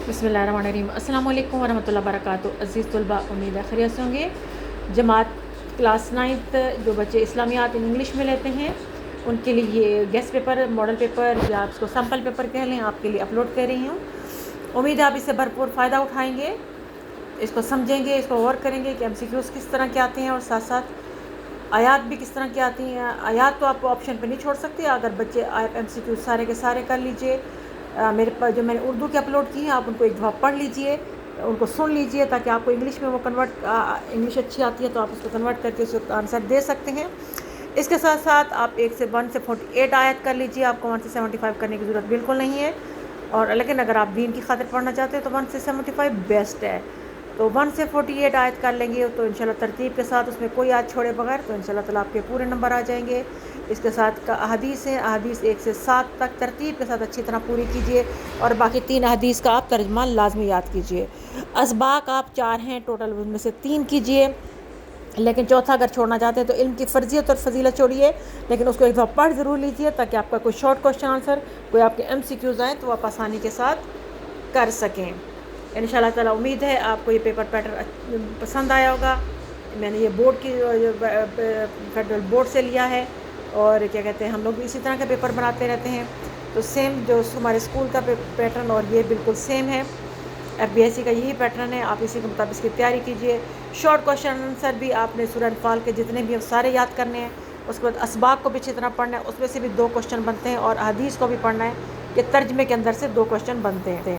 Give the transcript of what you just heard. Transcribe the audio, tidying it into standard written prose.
बिस्मिल्लाहिर्रहमानिर्रहीम। अस्सलाम वालेकुम वरहमतुल्लाहि वबरकातुहू। अज़ीज़ तलबा, उम्मीद है खैरियत से होंगे। जमात क्लास 9th जो बच्चे इस्लामियात इंग्लिश में लेते हैं उनके लिए ये गेस्ट पेपर, मॉडल पेपर या आप इसको सैम्पल पेपर कह लें, आपके लिए अपलोड कर रही हूँ। उम्मीद है आप इससे भरपूर फ़ायदा उठाएँगे, इसको समझेंगे, इसको गौर करेंगे कि MCQs किस तरह के आते हैं और साथ साथ आयात भी किस तरह की आती हैं। आयात तो आपको ऑप्शन पे नहीं छोड़ सकते, अगर बच्चे आप MCQ सारे के सारे कर लीजिए। मेरे पास जो मैंने उर्दू के अपलोड की हैं, आप उनको एक दफ़ा पढ़ लीजिए, उनको सुन लीजिए, ताकि आपको इंग्लिश में वो इंग्लिश अच्छी आती है तो आप उसको कन्वर्ट करके उसको आंसर दे सकते हैं। इसके साथ साथ आप 1 से 48 आयत कर लीजिए, आपको 1 से 75 करने की ज़रूरत बिल्कुल नहीं है। और लेकिन अगर आप दीन की खातिर पढ़ना चाहते हैं तो 1 से 75 बेस्ट है। तो 1 से 48 आयत कर लेंगे तो इंशाल्लाह तरतीब के साथ, उसमें कोई आयत छोड़े बगैर, तो इंशाल्लाह ताला आपके पूरे नंबर आ जाएंगे। इसके साथ का अहादीस है, अहादीस 1 से 7 तक तरतीब के साथ अच्छी तरह पूरी कीजिए और बाकी 3 अहादीस का आप तर्जमा लाजमी याद कीजिए। असबाक आप 4 हैं टोटल, उनमें से 3 कीजिए, लेकिन चौथा अगर छोड़ना चाहते हैं तो इल्म की फ़र्जियत और फजीलत छोड़िए, लेकिन उसको एक दफ़ा पढ़ ज़रूर लीजिए ताकि आपका कोई शॉर्ट क्वेश्चन आंसर, कोई आपके MCQs आएँ तो आप आसानी के साथ कर सकें। इंशाल्लाह ताला उम्मीद है आपको ये पेपर पैटर्न पसंद आया होगा। मैंने ये बोर्ड की फेडरल बोर्ड से लिया है और क्या कहते हैं, हम लोग भी इसी तरह के पेपर बनाते रहते हैं, तो सेम जो हमारे स्कूल का पैटर्न और ये बिल्कुल सेम है। FBSC का यही पैटर्न है, आप इसी के मुताबिक इसकी तैयारी कीजिए। शॉर्ट क्वेश्चन आंसर भी आपने सूरह अनफाल के जितने भी सारे याद करने हैं। उसके बाद असबाक को भी अच्छी तरह पढ़ना है, उसमें से भी 2 क्वेश्चन बनते हैं, और हदीस को भी पढ़ना है कि तर्जमे के अंदर से 2 क्वेश्चन बनते हैं।